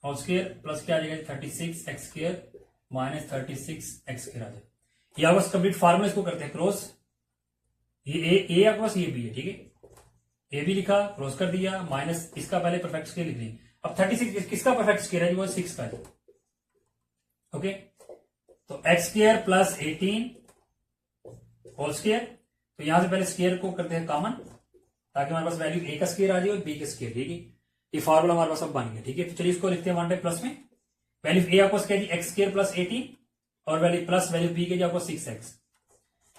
होल स्केयर प्लस क्या आ जाएगा 36 x square minus 36 x square आ जाएगा। ये आपको कंप्लीट फार्मूला इसको करते हैं क्रॉस, ये ए आपके पास ये बी है, ठीक है। ए भी लिखा, क्रॉस कर दिया, माइनस इसका पहले परफेक्ट स्क्वायर लिख लें। अब 36 किसका परफेक्ट स्क्वायर है, वो 6 का है। ओके, तो X square plus 18 whole square, तो यहां से पहले स्क्वायर को करते हैं कॉमन, ताकि हमारे पास वैल्यू ए का स्क्वायर आ जाए और बी का स्क्वायर। ठीक है, ये फार्मूला हमारे पास अब बन गया। ठीक है, तो चलिए इसको लिखते हैं 1 बाई प्लस में। वैल्यू ए आपको क्या जी एक्स स्क्वायर प्लस 18 और वैल्यू प्लस वैल्यू बी के जी आपको 6x।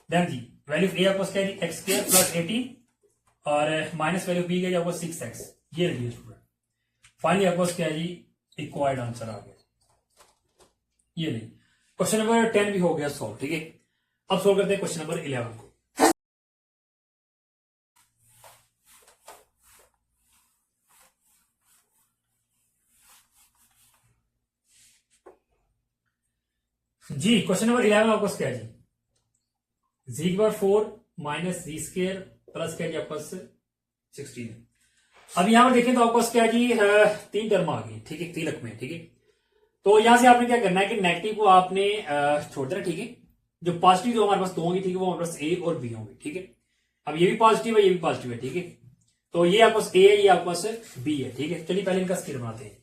देन जी वैल्यू ए आपको क्या जी एक्स स्क्वायर प्लस 18 और माइनस वैल्यू बी के जी आपको 6x। ये रही स्टूडेंट, फाइनली आपको क्या जी रिक्वायर्ड आंसर आ गया। ये नहीं, क्वेश्चन नंबर 10 भी हो गया सॉल्व। ठीक है, अब सॉल्व करते हैं क्वेश्चन नंबर 11 को। जी क्वेश्चन नंबर 11 आपको क्या है जी, जी की पावर 4 माइनस जी स्क्वायर प्लस क्या जी आपको 16। अब यहां पर देखें तो आपको क्या जी 3 टर्म आ गई। ठीक है, 3 रकम में। ठीक है, तो यहां से आपने क्या करना है कि नेगेटिव को आपने छोड़ देना। ठीक है, जो पॉजिटिव जो हमारे पास 2 होंगी, ठीक है, वो हमारे पास ए और बी होंगे। ठीक है, अब ये भी पॉजिटिव है, ये भी पॉजिटिव है। ठीक है, तो ये आपके पास ए है, ये आपके पास बी है। ठीक है, चलिए पहले इनका स्क्वायर बनाते हैं।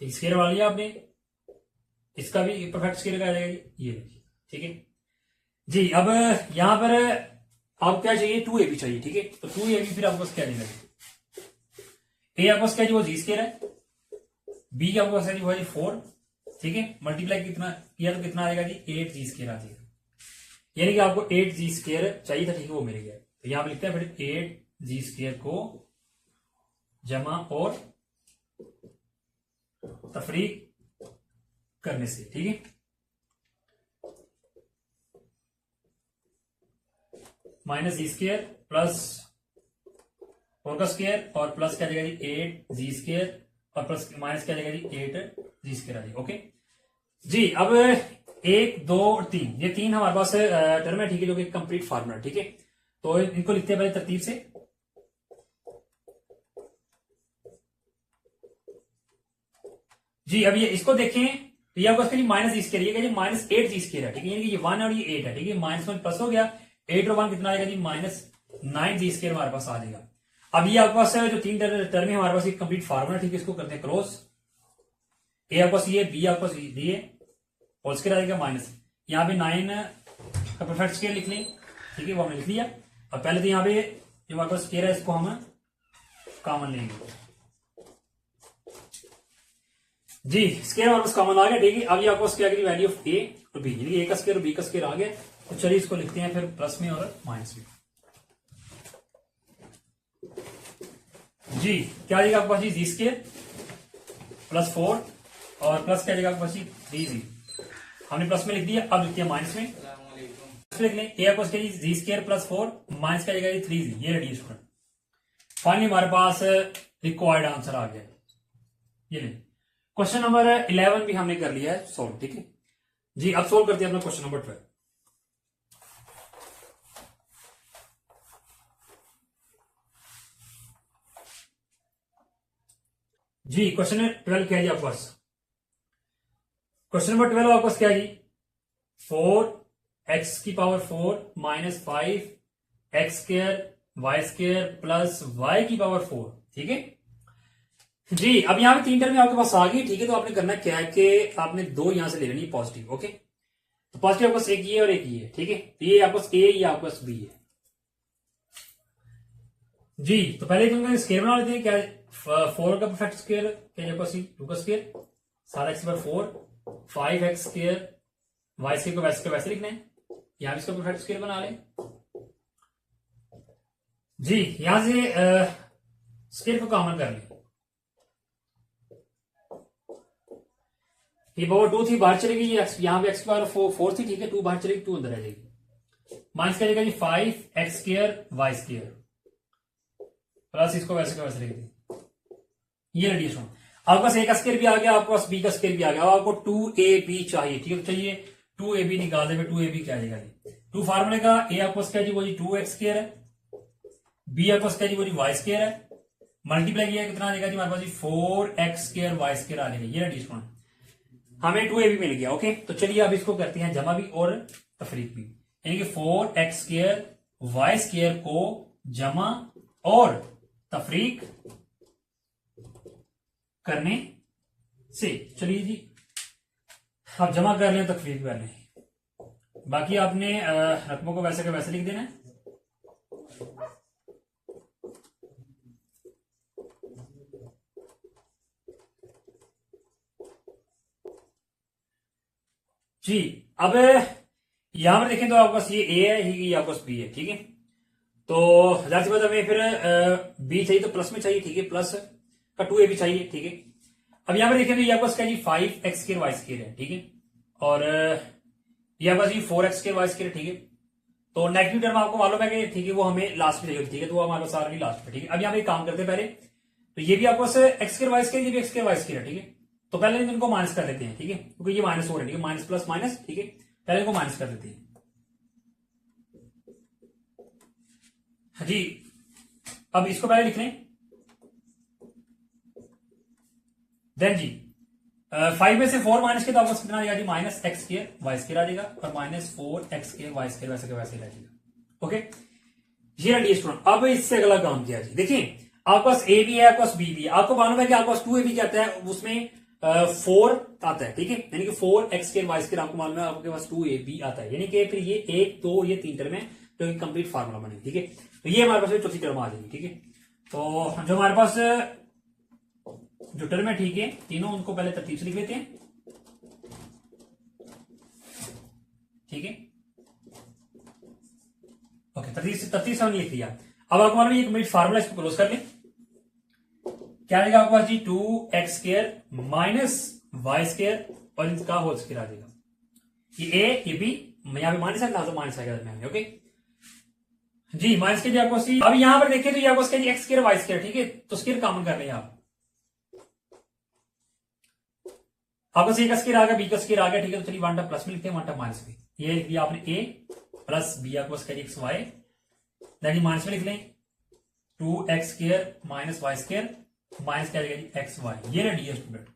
ठीक, स्क्वायर बना लिया आपने, इसका भी परफेक्ट स्क्वायर आ जाएगा ये। ठीक है जी, अब यहां पर आपको क्या चाहिए, 2ab चाहिए। ठीक है, तो 2ab फिर आपके पास क्या देगा, ए आपके पास क्या जी वो जी स्क्वायर है, बी आपके पास है जी वो है 4। ठीक है, मल्टीप्लाई कितना किया तो कितना आएगा जी 8g स्क्वायर आ जाएगा, यानी कि आपको 8g स्क्वायर चाहिए था। ठीक है, वो मिल गया। तो यहां पर लिखते हैं फिर 8g स्क्वायर को जमा और तफरीक करने से। ठीक है, माइनस जी स्क्वायर प्लस 4 का स्क्वायर और प्लस क्या जाएगा जी 8g स्क्वायर और प्लस माइनस क्या जाएगा जी 8g स्क्वायर आ जाएगा। ओके जी, अब 1 2 और 3, ये 3 हमारे पास टर्म है। ठीक है, जो कि कंप्लीट फार्मूला। ठीक है, तो इनको लिखते हैं पहले तरतीब से। जी अब ये इसको देखें तो ये आपको माइनस जी स्क्वायर, ये माइनस 8g स्क्वायर है। ठीक है, यानी कि ये 1 और ये 8 है। ठीक है, माइनस 1 प्लस हो गया, 8 और 1 कितना आएगा जी माइनस 9g स्क्वायर हमारे पास आ जाएगा। अब ये आपके पास जो 3 टर्म है हमारे पास एक कंप्लीट फार्मूला। ठीक है, इसको करते हैं क्रॉस, ए आपके पास ये, बी आपके पास ये होल स्क्वायर आ जाएगा माइनस, यहाँ पे 9 का परफेक्ट स्क्वायर लिख लें। ठीक है, वो हमने लिख लिया। अब पहले तो यहाँ पे जो हमारे पास स्क्वायर है इसको हम कॉमन लेंगे। जी स्क्वायर हमारे पास कॉमन आ गया। ठीक है, अब ये आपको स्क्वायर की वैल्यू ऑफ ए और बी, यानी ए का स्क्वायर और बी का स्क्वायर आ गया। तो चलिए इसको लिखते हैं फिर प्लस में और माइनस में। जी क्या आ जाएगा आपके पास जी स्क्वायर प्लस 4 और प्लस क्या आ जाएगा आपके पास जी 3g, हमने प्लस में लिख दिया। अब लिखते हैं माइनस में, लिख लें ए आपको जी स्क्वायर प्लस 4 माइनस क्या आ जाएगा 3g। ये रेडी स्टूडेंट, फाइनली हमारे पास रिक्वायर्ड आंसर आ गया। ये नहीं, क्वेश्चन नंबर 11 भी हमने कर लिया है सॉल्व। ठीक है जी, अब सॉल्व करते हैं अपना क्वेश्चन नंबर 12। जी क्वेश्चन 12 क्या है जी आपके पास, क्वेश्चन नंबर 12 आपके पास क्या है जी 4x की power 4 minus 5x square Y square plus Y की पावर 4। ठीक है जी, अब यहां पे 3 टर्म आपके पास आ गई। ठीक है, तो आपने करना क्या है कि आपने 2 यहां से ले लेनी पॉजिटिव। ओके, तो पॉजिटिव आपके पास एक ये और एक ये। ठीक है, ये आपके पास ए, ये आपके पास बी है। जी तो पहले तुम स्क्वायर बना लेते हैं। क्या 4 का परफेक्ट स्क्वायर क्या है आपके पास 2 का स्क्वायर 7x पर 4 5x स्क्वायर वाई स्क्वायर को वैसे वैसे लिखना है, यहां भी इसका परफेक्ट स्क्वायर बना लें। जी यहां से स्क्वायर को कॉमन कर लें, ये पावर 2 थी बाहर चलेगी, यहां पे एक्स पावर 4 थी। ठीक है, 2 बाहर चलेगी, 2 अंदर आ जाएगी। माइनस क्या जाएगा जी 5x square Y square plus इसको वैसे का वैसे लिख दें। ये रेडी सुनो, आपके पास ए का स्क्वायर भी आ गया, आपके पास बी का स्क्वायर भी आ गया। अब आपको 2ab चाहिए। ठीक है, तो चलिए 2ab निकाल दे। 2ab क्या आ जाएगा जी 2 फार्मूले का, ए आपके पास क्या जी वो जी 2x स्क्वायर है, बी आपके पास क्या जी वो जी वाई स्क्वायर है, मल्टीप्लाई किया कितना आ जाएगा जी हमारे पास जी 4x स्क्वायर वाई स्क्वायर आ जाएगा। ये रेडी सुनो, हमें 2ab मिल गया। ओके, तो चलिए अब इसको करते हैं जमा भी और तफरीक भी, यानी कि 4x स्क्वायर वाई स्क्वायर को जमा और तफरीक करने से। चलिए जी, आप जमा कर लें, तफरीक कर लें, बाकी आपने रकमों को वैसे का वैसे लिख देना है। जी, अब यहां पर देखें तो आपके पास ये ए है, ये आपके पास बी है, ठीक है। तो हजार सी बात हमें फिर बी चाहिए तो प्लस में चाहिए, ठीक है, प्लस का 2ab चाहिए, ठीक है। अब यहां पर देखें तो ये आपके पास क्या जी 5x² वाई स्क्वायर है, ठीक है, और ये आपके पास 4x² वाई स्क्वायर, ठीक है। तो नेगेटिव टर्म आपको मालूम है कि ठीक है वो हमें लास्ट में चाहिए, ठीक है, तो वो हमारे पास आ रही लास्ट में, ठीक है। अब यहाँ पे काम करते हैं पहले, तो ये भी आपको x² वाई स्क्वायर, ये भी x² वाई स्क्वायर है, ठीक है। तो पहले इनको माइनस कर देते हैं, ठीक है, क्योंकि ये माइनस हो रहा है, ठीक है, माइनस प्लस माइनस, ठीक है, पहले इनको माइनस कर देते हैं। जी, अब इसको पहले लिख लें, देन जी 5 में से 4 माइनस के तो आपको कितना आ जाएगा जी -x² वाई स्क्वायर आ जाएगा, और -4x² वाई स्क्वायर वैसे का वैसे रह जाएगा। ओके, ये रहा स्टूडेंट। अब इससे अगला काम किया जी, देखिए आपके पास ए भी है, आपके पास बी भी है, आपको मालूम है कि आपके पास 2ab क्या आता है, उसमें 4 आता है, ठीक है, यानी कि 4x² वाई स्क्वायर आपको मालूम है, आपके पास 2ab आता है, यानी कि फिर ये 1 2 ये 3 टर्म है जो कि कंप्लीट फार्मूला बनेगी, ठीक है। तो ये हमारे पास चौथी टर्म आ जाएगी, ठीक है। तो जो हमारे पास जो टर्म है, ठीक है, तीनों उनको पहले तरतीब से लिख लेते हैं, ठीक है। ओके, तरतीब से हमने लिख दिया। अब आपको मालूम है ये कंप्लीट फार्मूला, इसको क्लोज कर लें, क्या आएगा आपके पास जी 2x² माइनस वाई स्क्वायर और इनका होल स्क्वायर आ जाएगा। ये ए ये बी, यहां पे माइनस है, लाजो माइनस आएगा में, ओके जी, माइनस के जी आपको सी। अब यहां पर देखिए तो ये आपको x² वाई स्क्वायर, ठीक है, तो स्क्वायर कॉमन कर लें आप, आपको सी का स्क्वायर आ गया, बी का स्क्वायर आ गया, ठीक है। तो चलिए 1 प्लस में लिखते हैं, 1 माइनस में, ये लिख दिया आपने ए प्लस बी आपको x वाई, देन माइनस में लिख लें 2x² minus Y square minus क्या आ जाएगा जी एक्स वाई, ये ना डियर स्टूडेंट,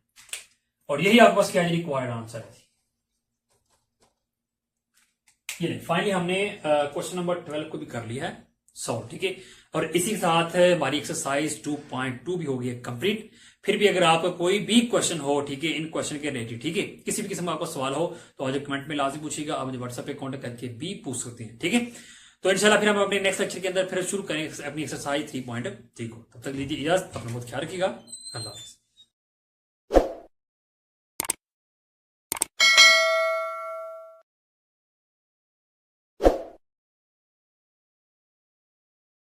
और यही आपके पास क्या है रिक्वायर्ड आंसर है। ये फाइनली हमने क्वेश्चन नंबर 12 को भी कर लिया है सॉल्व, ठीक है। और इसी के साथ हमारी एक्सरसाइज 2.2 भी हो गई है कंप्लीट। फिर भी अगर आपका कोई भी क्वेश्चन हो, ठीक है, इन क्वेश्चन के रिलेटेड, ठीक है, किसी भी किस्म का आपको सवाल हो तो आज कमेंट में लाजमी पूछिएगा, आप मुझे व्हाट्सएप पे कांटेक्ट करके भी पूछ सकते हैं, ठीक है। तो इंशाल्लाह फिर हम अपने नेक्स्ट लेक्चर के अंदर फिर शुरू करेंगे अपनी एक्सरसाइज 3.3 को। तब तक लीजिए इजाजत, अपना बहुत ख्याल रखिएगा, अल्लाह हाफिज़।